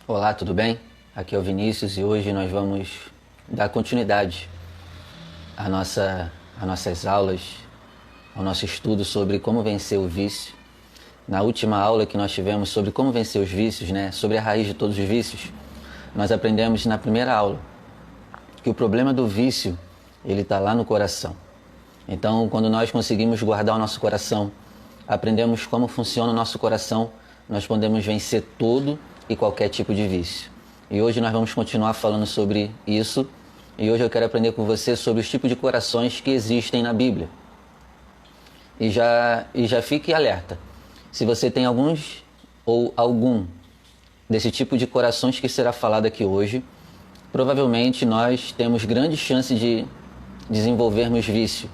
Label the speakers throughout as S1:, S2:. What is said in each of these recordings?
S1: Olá, tudo bem? Aqui é o Vinícius e hoje nós vamos dar continuidade às nossas aulas, ao nosso estudo sobre como vencer o vício. Na última aula que nós tivemos sobre como vencer os vícios, sobre a raiz de todos os vícios, nós aprendemos na primeira aula que o problema do vício, ele está lá no coração. Então, quando nós conseguimos guardar o nosso coração, aprendemos como funciona o nosso coração, nós podemos vencer todo e qualquer tipo de vício. E hoje nós vamos continuar falando sobre isso. E hoje eu quero aprender com você sobre os tipos de corações que existem na Bíblia. E já fique alerta. Se você tem alguns ou algum desse tipo de corações que será falado aqui hoje, provavelmente nós temos grande chance de desenvolvermos vício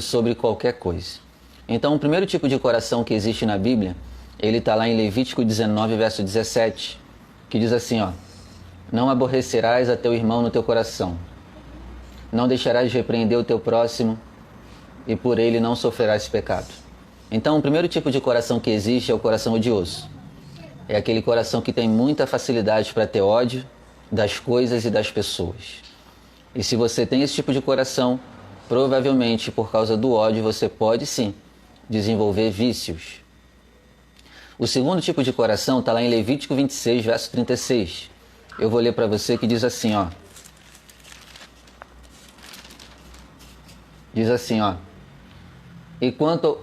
S1: sobre qualquer coisa. Então, o primeiro tipo de coração que existe na Bíblia, ele está lá em Levítico 19, verso 17, que diz assim, não aborrecerás a teu irmão no teu coração, não deixarás de repreender o teu próximo, e por ele não sofrerás pecado. Então, o primeiro tipo de coração que existe é o coração odioso. É aquele coração que tem muita facilidade para ter ódio das coisas e das pessoas. E se você tem esse tipo de coração, provavelmente por causa do ódio você pode sim desenvolver vícios. O segundo tipo de coração está lá em Levítico 26, verso 36. Eu vou ler para você que diz assim, Diz assim, e quanto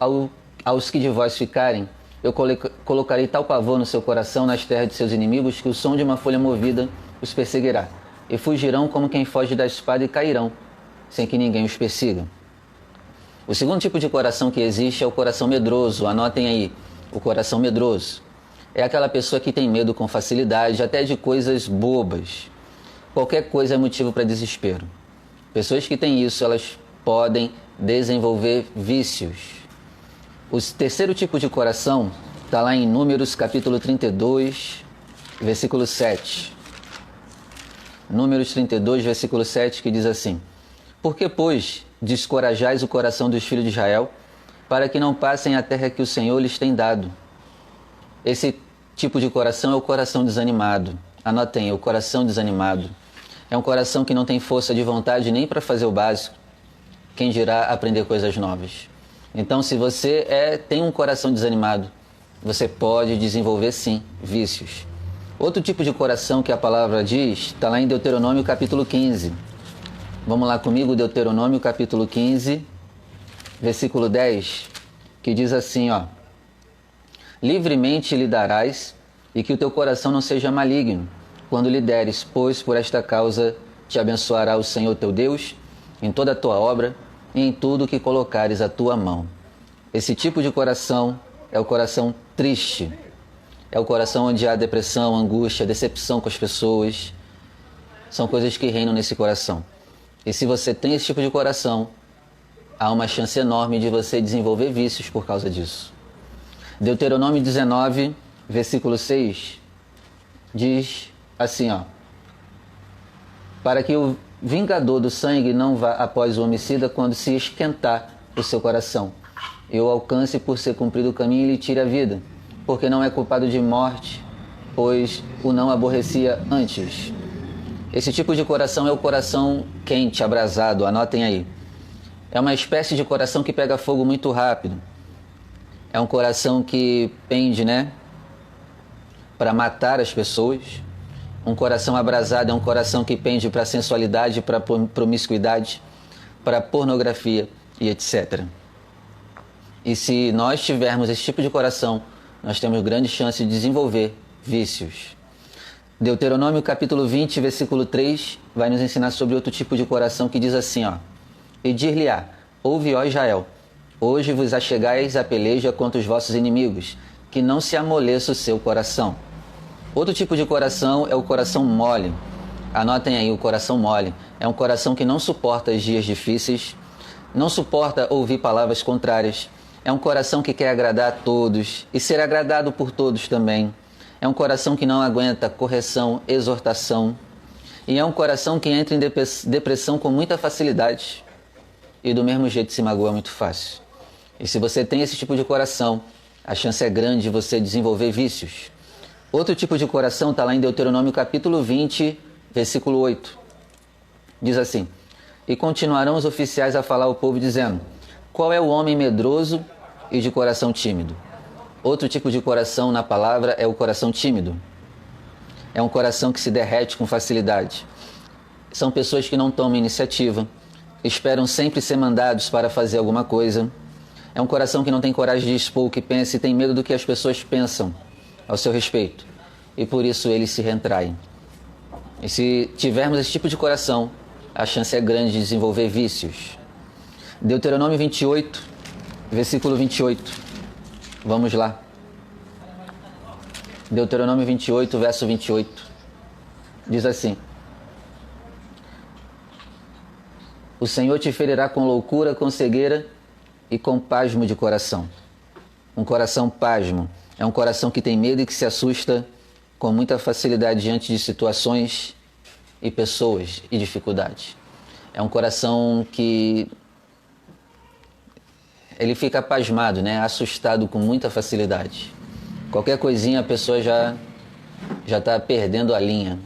S1: aos que de vós ficarem, eu colocarei tal pavor no seu coração nas terras de seus inimigos, que o som de uma folha movida os perseguirá. E fugirão como quem foge da espada e cairão, sem que ninguém os persiga. O segundo tipo de coração que existe é o coração medroso. Anotem aí, o coração medroso. É aquela pessoa que tem medo com facilidade, até de coisas bobas. Qualquer coisa é motivo para desespero. Pessoas que têm isso, elas podem desenvolver vícios. O terceiro tipo de coração está lá em Números capítulo 32, versículo 7. Números 32, versículo 7, que diz assim: Por que, pois, descorajais o coração dos filhos de Israel, para que não passem a terra que o Senhor lhes tem dado? Esse tipo de coração é o coração desanimado. Anotem, o coração desanimado. É um coração que não tem força de vontade nem para fazer o básico. Quem dirá aprender coisas novas? Então, se você tem um coração desanimado, você pode desenvolver sim vícios. Outro tipo de coração que a palavra diz está lá em Deuteronômio capítulo 15. Vamos lá comigo, Deuteronômio capítulo 15, versículo 10, que diz assim, livremente lhe darás, e que o teu coração não seja maligno, quando lhe deres, pois por esta causa te abençoará o Senhor teu Deus, em toda a tua obra, e em tudo que colocares a tua mão. Esse tipo de coração é o coração triste. É o coração onde há depressão, angústia, decepção com as pessoas. São coisas que reinam nesse coração. E se você tem esse tipo de coração, há uma chance enorme de você desenvolver vícios por causa disso. Deuteronômio 19, versículo 6, diz assim, para que o vingador do sangue não vá após o homicida quando se esquentar o seu coração, e o alcance por ser cumprido o caminho e lhe tire a vida, porque não é culpado de morte, pois o não aborrecia antes. Esse tipo de coração é o coração quente, abrasado, anotem aí. É uma espécie de coração que pega fogo muito rápido. É um coração que pende, para matar as pessoas. Um coração abrasado é um coração que pende para sensualidade, para promiscuidade, para pornografia e etc. E se nós tivermos esse tipo de coração, nós temos grande chance de desenvolver vícios. Deuteronômio capítulo 20, versículo 3, vai nos ensinar sobre outro tipo de coração que diz assim, E dir-lhe-á, ouve, ó Israel, hoje vos achegais a peleja contra os vossos inimigos, que não se amoleça o seu coração. Outro tipo de coração é o coração mole. Anotem aí, o coração mole. É um coração que não suporta os dias difíceis, não suporta ouvir palavras contrárias. É um coração que quer agradar a todos e ser agradado por todos também. É um coração que não aguenta correção, exortação. E é um coração que entra em depressão com muita facilidade. E do mesmo jeito se magoa muito fácil. E se você tem esse tipo de coração, a chance é grande de você desenvolver vícios. Outro tipo de coração está lá em Deuteronômio capítulo 20, versículo 8. Diz assim: e continuarão os oficiais a falar ao povo dizendo: qual é o homem medroso e de coração tímido? Outro tipo de coração na palavra é o coração tímido. É um coração que se derrete com facilidade. São pessoas que não tomam iniciativa, esperam sempre ser mandados para fazer alguma coisa. É um coração que não tem coragem de expor o que pensa e tem medo do que as pessoas pensam ao seu respeito. E por isso eles se retraem. E se tivermos esse tipo de coração, a chance é grande de desenvolver vícios. Deuteronômio 28, versículo 28. Vamos lá. Deuteronômio 28, verso 28. Diz assim: o Senhor te ferirá com loucura, com cegueira e com pasmo de coração. Um coração pasmo é um coração que tem medo e que se assusta com muita facilidade diante de situações e pessoas e dificuldades. É um coração que ele fica pasmado, né? Assustado com muita facilidade. Qualquer coisinha a pessoa já está perdendo a linha.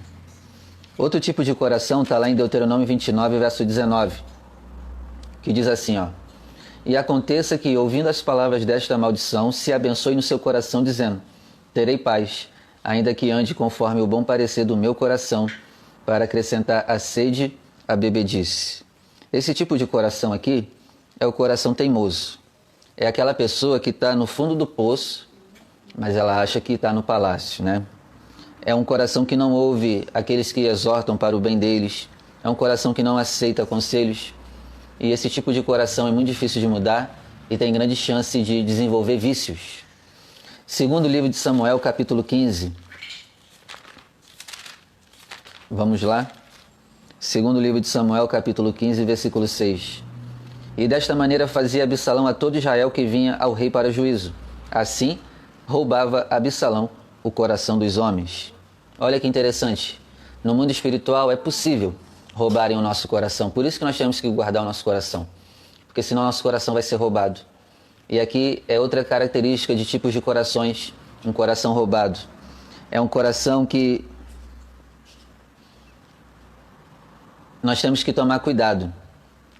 S1: Outro tipo de coração está lá em Deuteronômio 29, verso 19, que diz assim, ó: e aconteça que, ouvindo as palavras desta maldição, se abençoe no seu coração, dizendo: terei paz, ainda que ande conforme o bom parecer do meu coração, para acrescentar a sede à bebedice. Esse tipo de coração aqui é o coração teimoso. É aquela pessoa que está no fundo do poço, mas ela acha que está no palácio, né? É um coração que não ouve aqueles que exortam para o bem deles. É um coração que não aceita conselhos. E esse tipo de coração é muito difícil de mudar e tem grande chance de desenvolver vícios. Segundo livro de Samuel, capítulo 15. Vamos lá? Segundo livro de Samuel, capítulo 15, versículo 6. E desta maneira fazia Absalão a todo Israel que vinha ao rei para juízo. Assim, roubava Absalão o coração dos homens. Olha que interessante. No mundo espiritual é possível roubarem o nosso coração. Por isso que nós temos que guardar o nosso coração. Porque senão nosso coração vai ser roubado. E aqui é outra característica de tipos de corações. Um coração roubado. É um coração que nós temos que tomar cuidado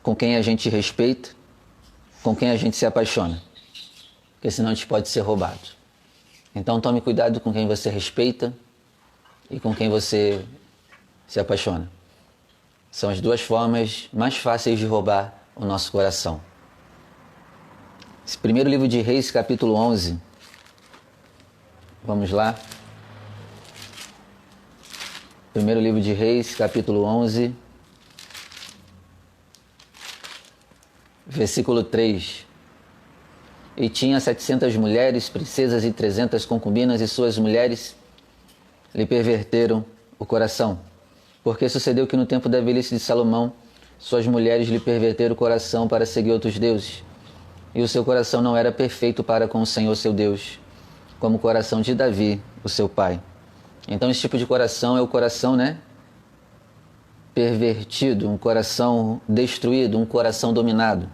S1: com quem a gente respeita, com quem a gente se apaixona. Porque senão a gente pode ser roubado. Então tome cuidado com quem você respeita e com quem você se apaixona. São as duas formas mais fáceis de roubar o nosso coração. Esse primeiro livro de Reis, capítulo 11. Vamos lá. Primeiro livro de Reis, capítulo 11. Versículo 3. E tinha 700 mulheres, princesas e 300 concubinas, e suas mulheres lhe perverteram o coração. Porque sucedeu que no tempo da velhice de Salomão, suas mulheres lhe perverteram o coração para seguir outros deuses. E o seu coração não era perfeito para com o Senhor seu Deus, como o coração de Davi, o seu pai. Então esse tipo de coração é o coração, né? Pervertido, um coração destruído, um coração dominado.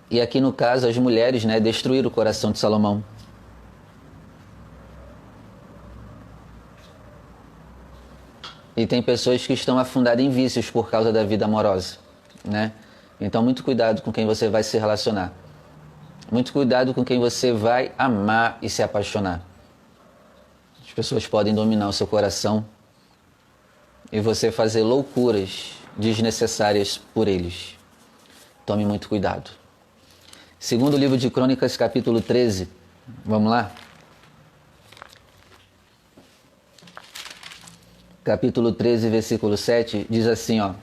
S1: E aqui no caso as mulheres, né, destruíram o coração de Salomão. E tem pessoas que estão afundadas em vícios por causa da vida amorosa, né? Então muito cuidado com quem você vai se relacionar. Muito cuidado com quem você vai amar e se apaixonar. As pessoas podem dominar o seu coração e você fazer loucuras desnecessárias por eles. Tome muito cuidado. Segundo livro de Crônicas, capítulo 13. Vamos lá? Capítulo 13, versículo 7, diz assim, ó: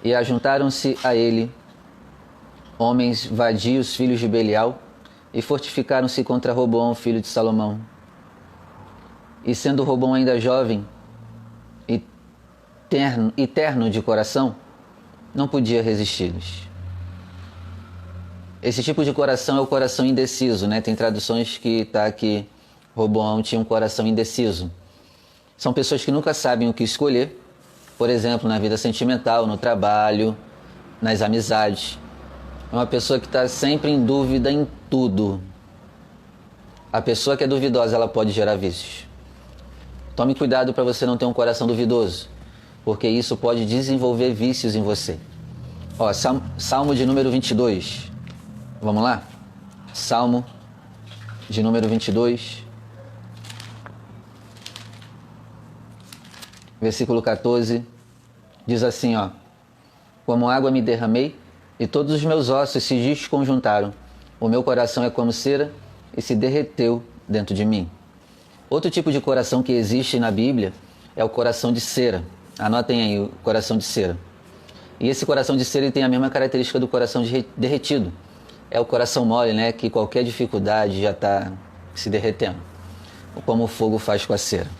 S1: e ajuntaram-se a ele homens vadios, filhos de Belial, e fortificaram-se contra Roboão, filho de Salomão. E sendo Roboão ainda jovem e terno de coração, não podia resisti-los. Esse tipo de coração é o coração indeciso, né? Tem traduções que está aqui, Roboão tinha um coração indeciso. São pessoas que nunca sabem o que escolher, por exemplo, na vida sentimental, no trabalho, nas amizades. É uma pessoa que está sempre em dúvida em tudo. A pessoa que é duvidosa, ela pode gerar vícios. Tome cuidado para você não ter um coração duvidoso, porque isso pode desenvolver vícios em você. Ó, Salmo de número 22. Vamos lá? Salmo de número 22. Versículo 14. Diz assim, ó. Como água me derramei e todos os meus ossos se desconjuntaram. O meu coração é como cera e se derreteu dentro de mim. Outro tipo de coração que existe na Bíblia é o coração de cera. Anotem aí, o coração de cera. E esse coração de cera ele tem a mesma característica do coração derretido. É o coração mole, né? Que qualquer dificuldade já está se derretendo. Como o fogo faz com a cera.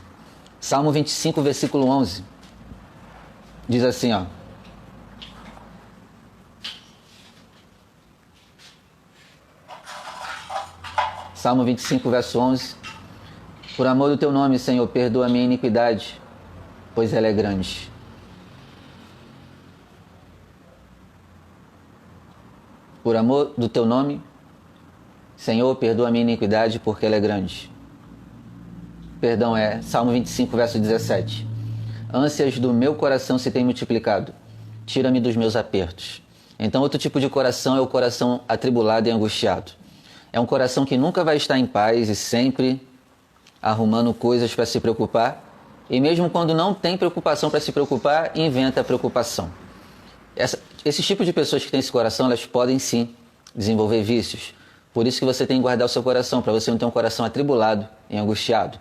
S1: Salmo 25, versículo 11. Diz assim, ó. Salmo 25, verso 11. Por amor do teu nome, Senhor, perdoa a minha iniquidade, pois ela é grande. Por amor do teu nome, Senhor, perdoa a minha iniquidade, porque ela é grande. Perdão, é Salmo 25, verso 17. Ânsias do meu coração se têm multiplicado. Tira-me dos meus apertos. Então, outro tipo de coração é o coração atribulado e angustiado. É um coração que nunca vai estar em paz e sempre arrumando coisas para se preocupar. E mesmo quando não tem preocupação para se preocupar, inventa a preocupação. Esse tipo de pessoas que têm esse coração, elas podem sim desenvolver vícios. Por isso que você tem que guardar o seu coração, para você não ter um coração atribulado e angustiado.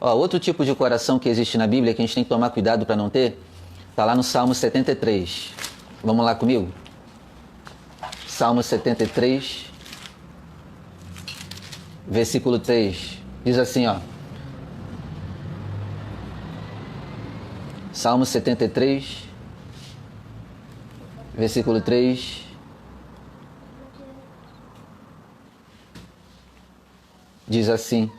S1: Ó, outro tipo de coração que existe na Bíblia, que a gente tem que tomar cuidado para não ter, está lá no Salmo 73. Vamos lá comigo? Salmo 73, versículo 3. Diz assim, ó. Salmo 73, versículo 3. Diz assim: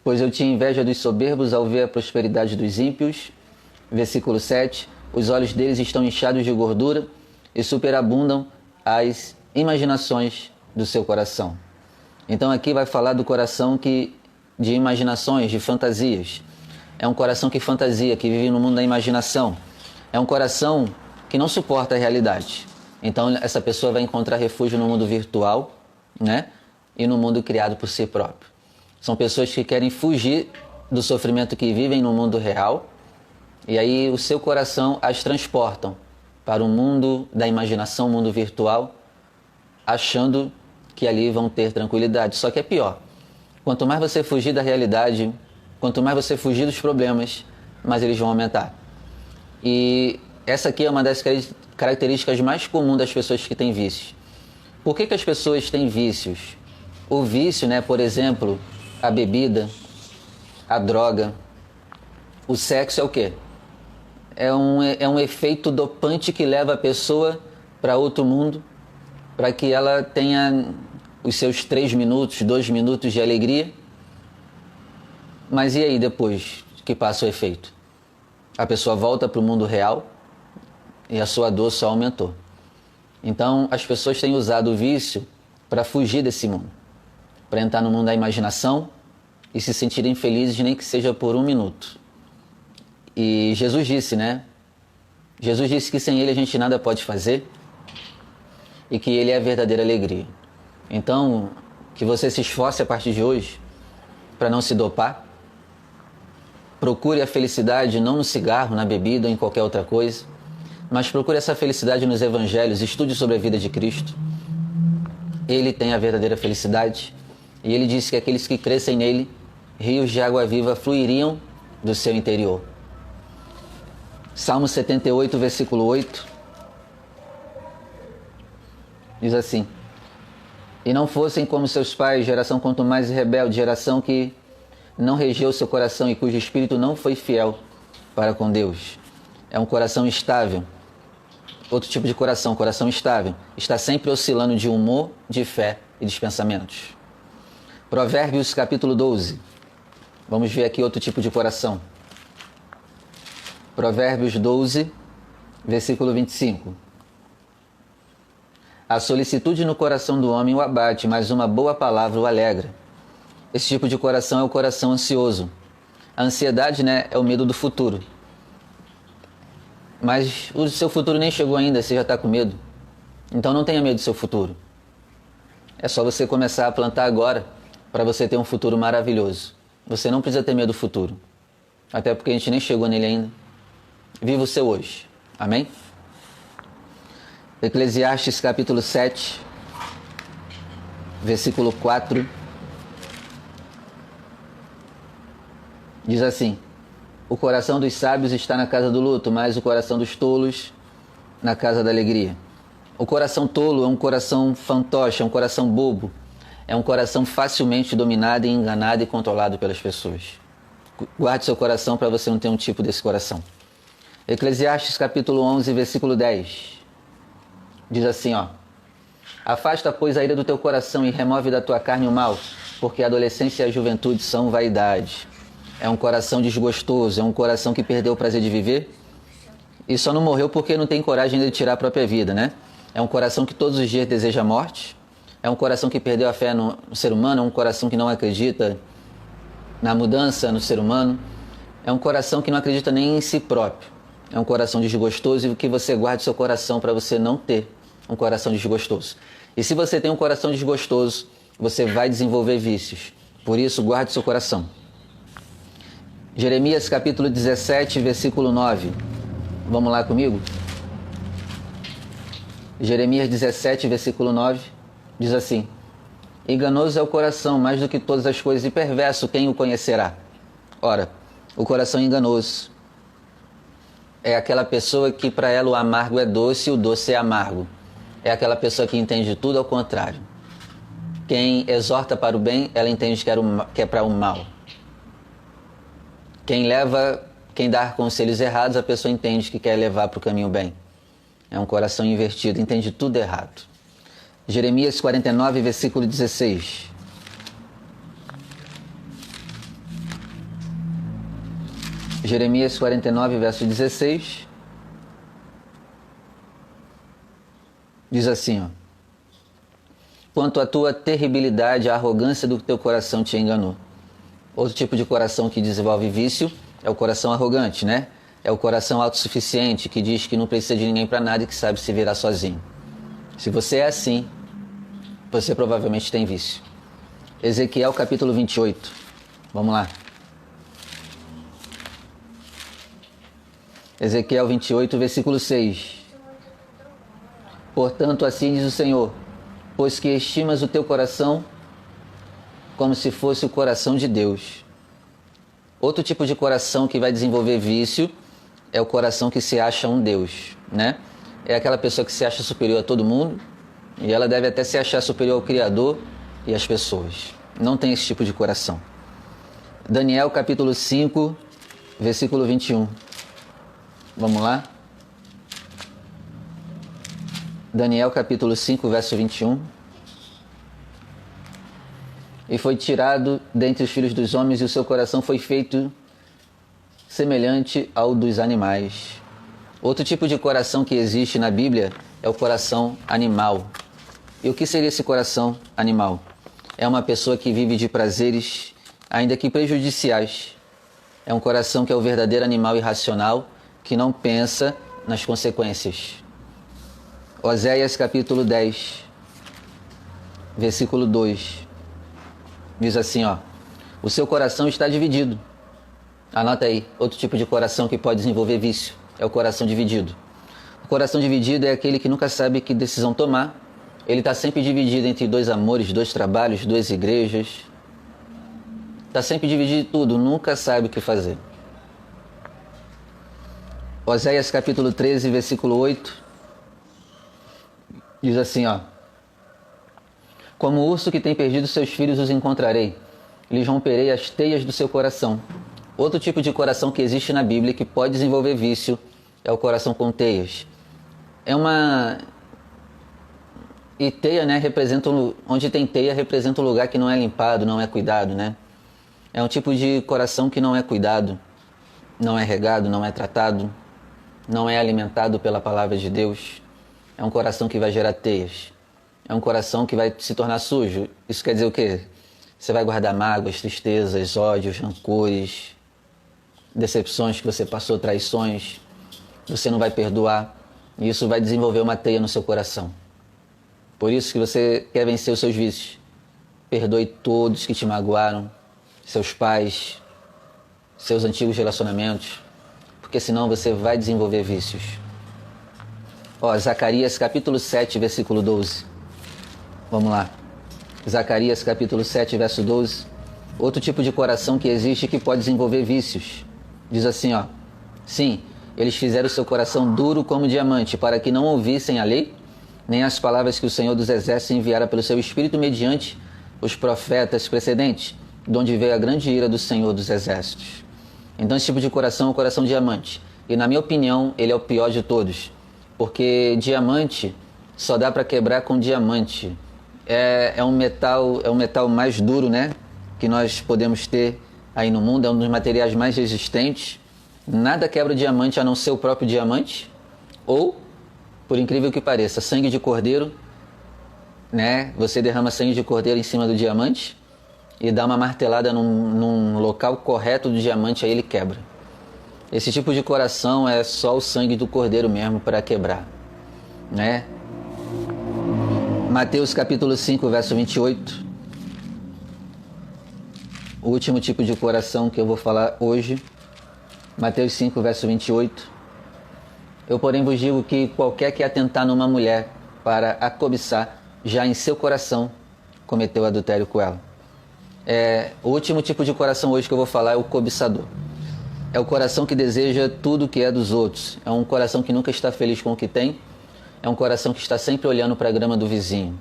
S1: pois eu tinha inveja dos soberbos ao ver a prosperidade dos ímpios. Versículo 7. Os olhos deles estão inchados de gordura e superabundam as imaginações do seu coração. Então aqui vai falar do coração de imaginações, de fantasias. É um coração que fantasia, que vive no mundo da imaginação. É um coração que não suporta a realidade. Então essa pessoa vai encontrar refúgio no mundo virtual, né? E no mundo criado por si próprio. São pessoas que querem fugir do sofrimento que vivem no mundo real. E aí o seu coração as transportam para o mundo da imaginação, o mundo virtual, achando que ali vão ter tranquilidade. Só que é pior. Quanto mais você fugir da realidade, quanto mais você fugir dos problemas, mais eles vão aumentar. E essa aqui é uma das características mais comuns das pessoas que têm vícios. Por que as pessoas têm vícios? O vício, né, por exemplo, a bebida, a droga, o sexo é o quê? É um efeito dopante que leva a pessoa para outro mundo, para que ela tenha os seus 3 minutos, 2 minutos de alegria. Mas e aí depois que passa o efeito? A pessoa volta para o mundo real e a sua dor só aumentou. Então as pessoas têm usado o vício para fugir desse mundo, para entrar no mundo da imaginação e se sentirem felizes, nem que seja por 1 minuto. E Jesus disse, né? Jesus disse que sem Ele a gente nada pode fazer e que Ele é a verdadeira alegria. Então, que você se esforce a partir de hoje para não se dopar. Procure a felicidade não no cigarro, na bebida ou em qualquer outra coisa, mas procure essa felicidade nos evangelhos, estude sobre a vida de Cristo. Ele tem a verdadeira felicidade e Ele disse que aqueles que crescem nele, rios de água viva fluiriam do seu interior. Salmo 78, versículo 8, diz assim: e não fossem como seus pais, geração quanto mais rebelde, geração que não regeu seu coração e cujo espírito não foi fiel para com Deus. É um coração instável. Outro tipo de coração, coração instável, está sempre oscilando de humor, de fé e de pensamentos. Provérbios capítulo 12. Vamos ver aqui outro tipo de coração. Provérbios 12, versículo 25. A solicitude no coração do homem o abate, mas uma boa palavra o alegra. Esse tipo de coração é o coração ansioso. A ansiedade, é o medo do futuro. Mas o seu futuro nem chegou ainda, você já está com medo. Então não tenha medo do seu futuro. É só você começar a plantar agora para você ter um futuro maravilhoso. Você não precisa ter medo do futuro. Até porque a gente nem chegou nele ainda. Viva o seu hoje. Amém? Eclesiastes capítulo 7, versículo 4. Diz assim: o coração dos sábios está na casa do luto, mas o coração dos tolos na casa da alegria. O coração tolo é um coração fantoche, é um coração bobo. É um coração facilmente dominado, enganado e controlado pelas pessoas. Guarde seu coração para você não ter um tipo desse coração. Eclesiastes capítulo 11, versículo 10. Diz assim, afasta, pois, a ira do teu coração e remove da tua carne o mal, porque a adolescência e a juventude são vaidade. É um coração desgostoso, é um coração que perdeu o prazer de viver e só não morreu porque não tem coragem de tirar a própria vida, É um coração que todos os dias deseja a morte, é um coração que perdeu a fé no ser humano, é um coração que não acredita na mudança no ser humano, é um coração que não acredita nem em si próprio, é um coração desgostoso e que você guarde seu coração para você não ter um coração desgostoso. E se você tem um coração desgostoso, você vai desenvolver vícios, por isso guarde seu coração. Jeremias capítulo 17, versículo 9. Vamos lá comigo? Jeremias 17, versículo 9, diz assim: enganoso é o coração mais do que todas as coisas e perverso, quem o conhecerá? Ora, o coração enganoso é aquela pessoa que para ela o amargo é doce e o doce é amargo. É aquela pessoa que entende tudo ao contrário. Quem exorta para o bem, ela entende que é para o mal. Quem dá conselhos errados, a pessoa entende que quer levar para o caminho bem. É um coração invertido, entende tudo errado. Jeremias 49, versículo 16. Jeremias 49, verso 16. Diz assim, quanto à tua terribilidade, a arrogância do teu coração te enganou. Outro tipo de coração que desenvolve vício é o coração arrogante, É o coração autossuficiente, que diz que não precisa de ninguém para nada e que sabe se virar sozinho. Se você é assim, você provavelmente tem vício. Ezequiel capítulo 28. Vamos lá. Ezequiel 28, versículo 6. Portanto, assim diz o Senhor, pois que estimas o teu coração como se fosse o coração de Deus. Outro tipo de coração que vai desenvolver vício é o coração que se acha um Deus, É aquela pessoa que se acha superior a todo mundo e ela deve até se achar superior ao Criador e às pessoas. Não tem esse tipo de coração. Daniel capítulo 5, versículo 21. Vamos lá? Daniel capítulo 5, verso 21. E foi tirado dentre os filhos dos homens, e o seu coração foi feito semelhante ao dos animais. Outro tipo de coração que existe na Bíblia é o coração animal. E o que seria esse coração animal? É uma pessoa que vive de prazeres, ainda que prejudiciais. É um coração que é o verdadeiro animal irracional, que não pensa nas consequências. Oséias capítulo 10, versículo 2. Diz assim, o seu coração está dividido. Anota aí, outro tipo de coração que pode desenvolver vício, é o coração dividido. O coração dividido é aquele que nunca sabe que decisão tomar. Ele está sempre dividido entre dois amores, dois trabalhos, duas igrejas. Está sempre dividido em tudo, nunca sabe o que fazer. Oséias capítulo 13, versículo 8. Diz assim, como o urso que tem perdido seus filhos os encontrarei, lhes romperei as teias do seu coração. Outro tipo de coração que existe na Bíblia que pode desenvolver vício é o coração com teias. E teia, representa onde tem teia representa um lugar que não é limpado, não é cuidado, É um tipo de coração que não é cuidado, não é regado, não é tratado, não é alimentado pela palavra de Deus. É um coração que vai gerar teias. É um coração que vai se tornar sujo. Isso quer dizer o quê? Você vai guardar mágoas, tristezas, ódios, rancores, decepções que você passou, traições. Você não vai perdoar. E isso vai desenvolver uma teia no seu coração. Por isso que você quer vencer os seus vícios. Perdoe todos que te magoaram, seus pais, seus antigos relacionamentos, porque senão você vai desenvolver vícios. Zacarias capítulo 7, versículo 12. Vamos lá. Zacarias capítulo 7, verso 12. Outro tipo de coração que existe que pode desenvolver vícios. Diz assim, sim, eles fizeram seu coração duro como diamante, para que não ouvissem a lei, nem as palavras que o Senhor dos Exércitos enviara pelo seu Espírito mediante os profetas precedentes, de onde veio a grande ira do Senhor dos Exércitos. Então esse tipo de coração é o coração diamante. E na minha opinião, ele é o pior de todos. Porque diamante só dá para quebrar com diamante. É um metal mais duro, né? Que nós podemos ter aí no mundo. É um dos materiais mais resistentes. Nada quebra o diamante a não ser o próprio diamante. Ou, por incrível que pareça, sangue de cordeiro, né? Você derrama sangue de cordeiro em cima do diamante e dá uma martelada num local correto do diamante, aí ele quebra. Esse tipo de coração é só o sangue do cordeiro mesmo para quebrar, né? Mateus capítulo 5, verso 28. O último tipo de coração que eu vou falar hoje. Mateus 5, verso 28. Eu, porém, vos digo que qualquer que atentar numa mulher para a cobiçar, já em seu coração cometeu adultério com ela. O último tipo de coração hoje que eu vou falar é o cobiçador. É o coração que deseja tudo que é dos outros. É um coração que nunca está feliz com o que tem. É um coração que está sempre olhando para a grama do vizinho.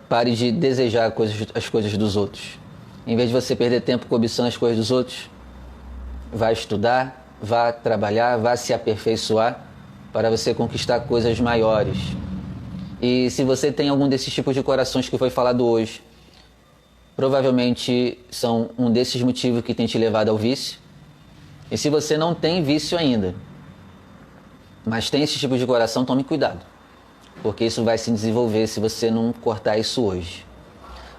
S1: Pare de desejar as coisas dos outros. Em vez de você perder tempo cobiçando as coisas dos outros, vá estudar, vá trabalhar, vá se aperfeiçoar para você conquistar coisas maiores. E se você tem algum desses tipos de corações que foi falado hoje, provavelmente são um desses motivos que tem te levado ao vício. E se você não tem vício ainda, mas tem esse tipo de coração, tome cuidado, porque isso vai se desenvolver se você não cortar isso hoje.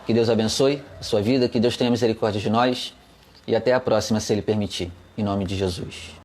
S1: Que Deus abençoe a sua vida, que Deus tenha misericórdia de nós e até a próxima, se Ele permitir. Em nome de Jesus.